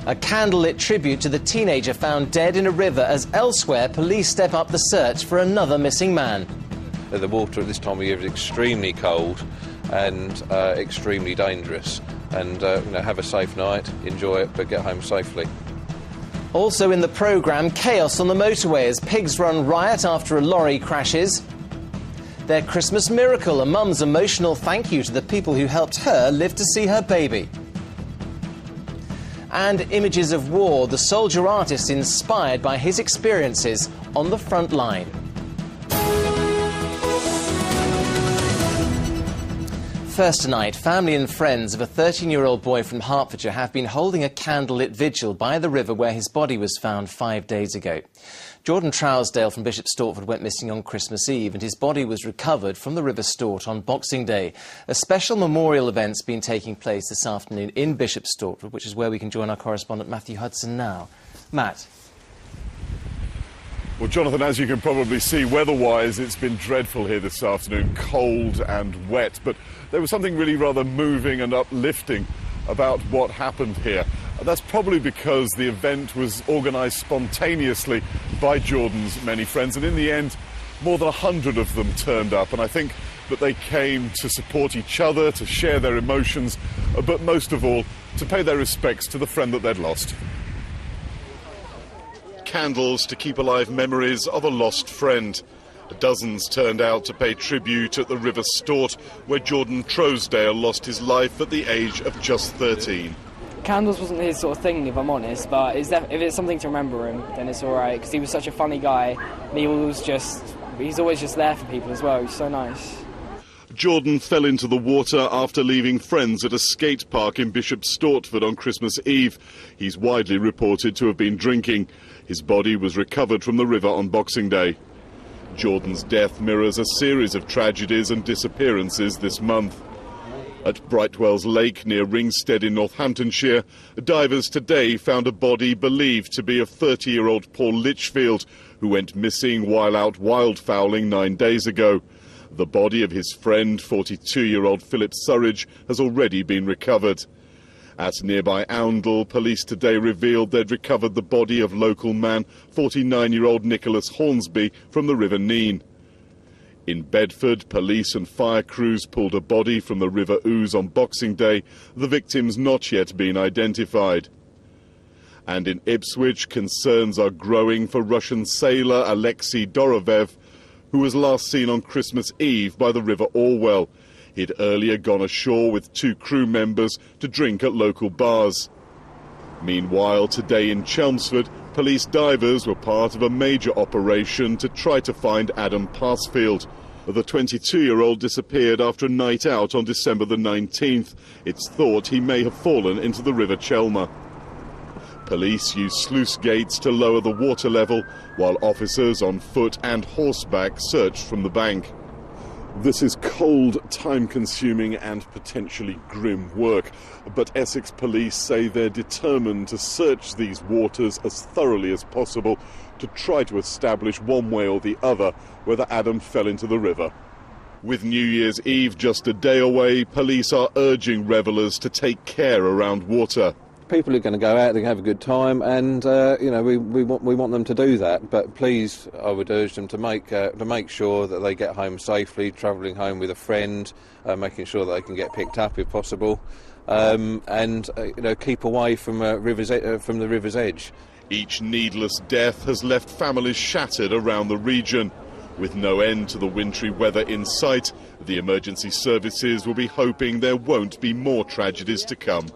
A candlelit tribute to the teenager found dead in a river as elsewhere police step up the search for another missing man. The water at this time of year is extremely cold and extremely dangerous. And have a safe night, enjoy it, but get home safely. Also in the programme, chaos on the motorway as pigs run riot after a lorry crashes. Their Christmas miracle, a mum's emotional thank you to the people who helped her live to see her baby. And images of war, the soldier artist inspired by his experiences on the front line. First tonight, family and friends of a 13-year-old boy from Hertfordshire have been holding a candlelit vigil by the river where his body was found 5 days ago. Jordan Trousdale from Bishop Stortford went missing on Christmas Eve and his body was recovered from the River Stort on Boxing Day. A special memorial event's been taking place this afternoon in Bishop Stortford, which is where we can join our correspondent Matthew Hudson now. Matt. Well, Jonathan, as you can probably see, weather-wise, it's been dreadful here this afternoon, cold and wet. But there was something really rather moving and uplifting about what happened here. That's probably because the event was organised spontaneously by Jordan's many friends. And in the end, more than 100 of them turned up. And I think that they came to support each other, to share their emotions, but most of all, to pay their respects to the friend that they'd lost. Candles to keep alive memories of a lost friend. Dozens turned out to pay tribute at the River Stort, where Jordan Trousdale lost his life at the age of just 13. Candles wasn't his sort of thing, if I'm honest, but if it's something to remember him, then it's all right, because he was such a funny guy, and he's always just there for people as well. He's so nice. Jordan fell into the water after leaving friends at a skate park in Bishop Stortford on Christmas Eve. He's widely reported to have been drinking. His body was recovered from the river on Boxing Day. Jordan's death mirrors a series of tragedies and disappearances this month. At Brightwells Lake near Ringstead in Northamptonshire, divers today found a body believed to be of 30-year-old Paul Litchfield, who went missing while out wildfowling 9 days ago. The body of his friend, 42-year-old Philip Surridge, has already been recovered. At nearby Oundle, police today revealed they'd recovered the body of local man, 49-year-old Nicholas Hornsby, from the River Nene. In Bedford, police and fire crews pulled a body from the River Ouse on Boxing Day, the victims not yet been identified. And in Ipswich, concerns are growing for Russian sailor Alexei Dorovev, who was last seen on Christmas Eve by the River Orwell. He'd earlier gone ashore with 2 crew members to drink at local bars. Meanwhile, today in Chelmsford, police divers were part of a major operation to try to find Adam Passfield. The 22-year-old disappeared after a night out on December the 19th. It's thought he may have fallen into the River Chelmer. Police used sluice gates to lower the water level, while officers on foot and horseback searched from the bank. This is cold, time-consuming and potentially grim work, but Essex police say they're determined to search these waters as thoroughly as possible to try to establish one way or the other whether Adam fell into the river. With New Year's Eve just a day away, police are urging revellers to take care around water. People are going to go out, they're going to have a good time, and we want them to do that. But please, I would urge them to make sure that they get home safely, travelling home with a friend, making sure that they can get picked up if possible, and keep away from the river's edge. Each needless death has left families shattered around the region. With no end to the wintry weather in sight, the emergency services will be hoping there won't be more tragedies to come.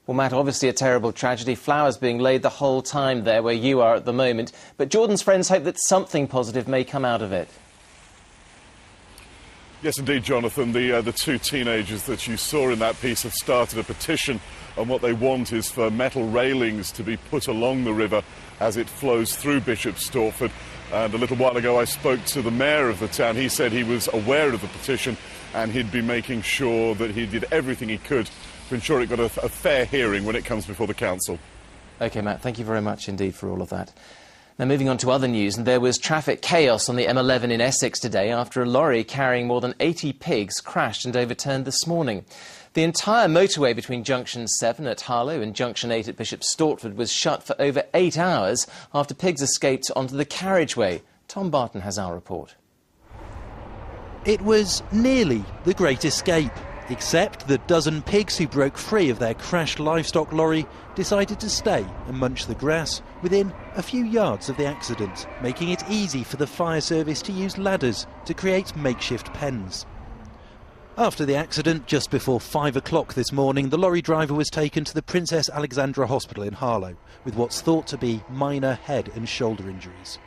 Well, Matt, obviously a terrible tragedy. Flowers being laid the whole time there where you are at the moment. But Jordan's friends hope that something positive may come out of it. Yes, indeed, Jonathan. The 2 teenagers that you saw in that piece have started a petition, and what they want is for metal railings to be put along the river as it flows through Bishop Stortford. And a little while ago I spoke to the mayor of the town. He said he was aware of the petition and he'd be making sure that he did everything he could to ensure it got a fair hearing when it comes before the council. OK, Matt, thank you very much indeed for all of that. Now, moving on to other news, and there was traffic chaos on the M11 in Essex today after a lorry carrying more than 80 pigs crashed and overturned this morning. The entire motorway between Junction 7 at Harlow and Junction 8 at Bishop Stortford was shut for over 8 hours after pigs escaped onto the carriageway. Tom Barton has our report. It was nearly the Great Escape, except the dozen pigs who broke free of their crashed livestock lorry decided to stay and munch the grass within a few yards of the accident, making it easy for the fire service to use ladders to create makeshift pens. After the accident, just before 5 o'clock this morning, the lorry driver was taken to the Princess Alexandra Hospital in Harlow with what's thought to be minor head and shoulder injuries.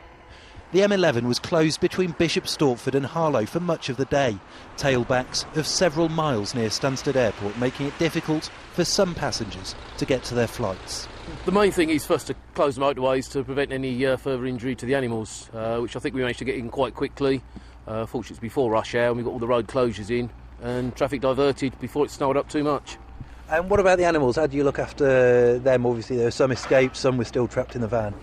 The M11 was closed between Bishop Stortford and Harlow for much of the day, tailbacks of several miles near Stansted Airport, making it difficult for some passengers to get to their flights. The main thing is first to close the motorways to prevent any further injury to the animals, which I think we managed to get in quite quickly. Fortunately it's before rush hour and we got all the road closures in and traffic diverted before it snowed up too much. And what about the animals? How do you look after them? Obviously there were some escaped, some were still trapped in the van.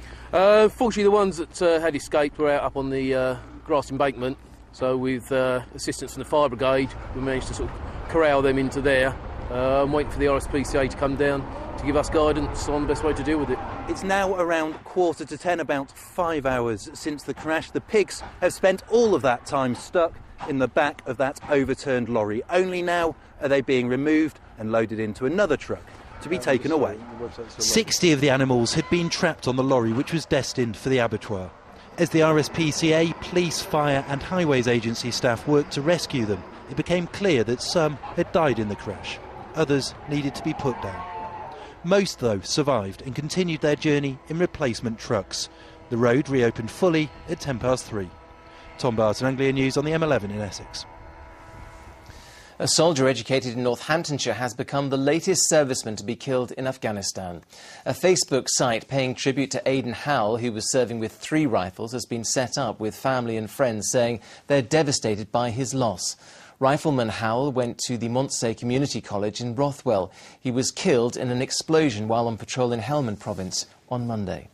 Fortunately the ones that had escaped were out up on the grass embankment, so with assistance from the fire brigade we managed to sort of corral them into there. I'm waiting for the RSPCA to come down to give us guidance on the best way to deal with it. It's now around 9:45, about 5 hours since the crash. The pigs have spent all of that time stuck in the back of that overturned lorry. Only now are they being removed and loaded into another truck to be taken away. 60 of the animals had been trapped on the lorry, which was destined for the abattoir. As the RSPCA, police, fire and highways agency staff worked to rescue them, it became clear that some had died in the crash. Others needed to be put down. Most, though, survived and continued their journey in replacement trucks. The road reopened fully at 3:10. Tom Barton, Anglia News on the M11 in Essex. A soldier educated in Northamptonshire has become the latest serviceman to be killed in Afghanistan. A Facebook site paying tribute to Aidan Howell, who was serving with 3 rifles, has been set up with family and friends saying they're devastated by his loss. Rifleman Howell went to the Montsey Community College in Rothwell. He was killed in an explosion while on patrol in Helmand Province on Monday.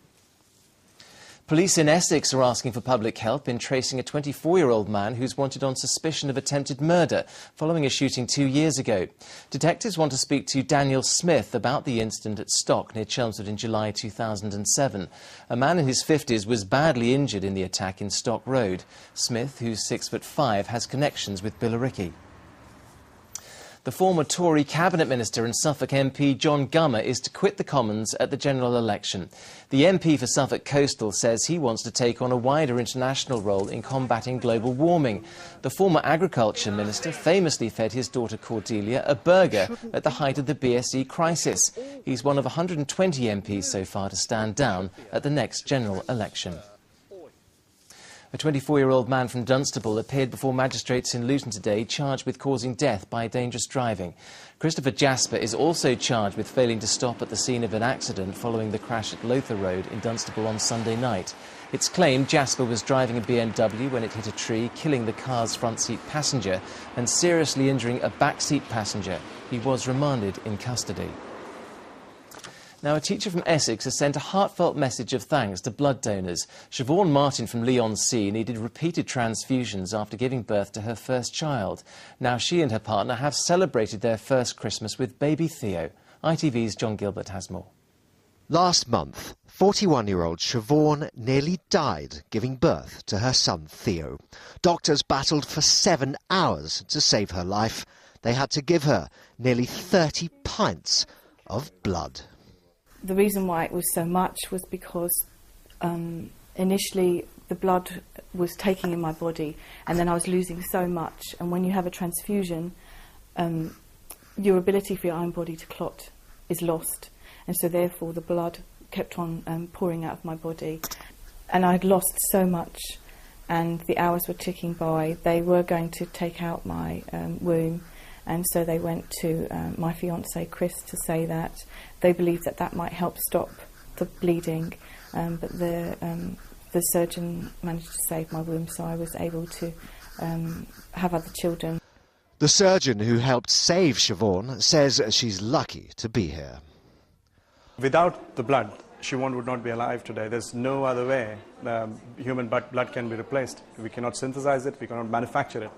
Police in Essex are asking for public help in tracing a 24-year-old man who's wanted on suspicion of attempted murder following a shooting 2 years ago. Detectives want to speak to Daniel Smith about the incident at Stock near Chelmsford in July 2007. A man in his 50s was badly injured in the attack in Stock Road. Smith, who's 6'5", has connections with Billericay. The former Tory Cabinet Minister and Suffolk MP John Gummer is to quit the Commons at the general election. The MP for Suffolk Coastal says he wants to take on a wider international role in combating global warming. The former Agriculture Minister famously fed his daughter Cordelia a burger at the height of the BSE crisis. He's one of 120 MPs so far to stand down at the next general election. A 24-year-old man from Dunstable appeared before magistrates in Luton today, charged with causing death by dangerous driving. Christopher Jasper is also charged with failing to stop at the scene of an accident following the crash at Lothar Road in Dunstable on Sunday night. It's claimed Jasper was driving a BMW when it hit a tree, killing the car's front seat passenger and seriously injuring a back seat passenger. He was remanded in custody. Now, a teacher from Essex has sent a heartfelt message of thanks to blood donors. Siobhan Martin from Leigh-on-Sea needed repeated transfusions after giving birth to her first child. Now she and her partner have celebrated their first Christmas with baby Theo. ITV's John Gilbert has more. Last month, 41-year-old Siobhan nearly died giving birth to her son Theo. Doctors battled for 7 hours to save her life. They had to give her nearly 30 pints of blood. The reason why it was so much was because initially the blood was taking in my body and then I was losing so much, and when you have a transfusion your ability for your own body to clot is lost, and so therefore the blood kept on pouring out of my body and I'd lost so much and the hours were ticking by. They were going to take out my womb. And so they went to my fiancé Chris to say that they believed that that might help stop the bleeding, but the surgeon managed to save my womb, so I was able to have other children. The surgeon who helped save Siobhan says she's lucky to be here. Without the blood, Siobhan would not be alive today. There's no other way human blood can be replaced. We cannot synthesize it, we cannot manufacture it.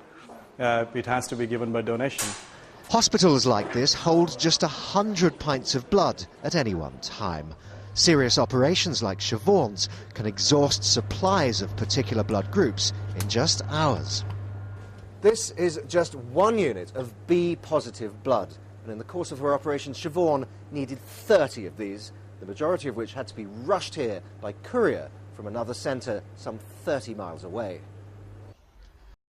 It has to be given by donation. Hospitals like this hold just 100 pints of blood at any one time. Serious operations like Siobhan's can exhaust supplies of particular blood groups in just hours. This is just one unit of B-positive blood, and in the course of her operation, Siobhan needed 30 of these, the majority of which had to be rushed here by courier from another centre some 30 miles away.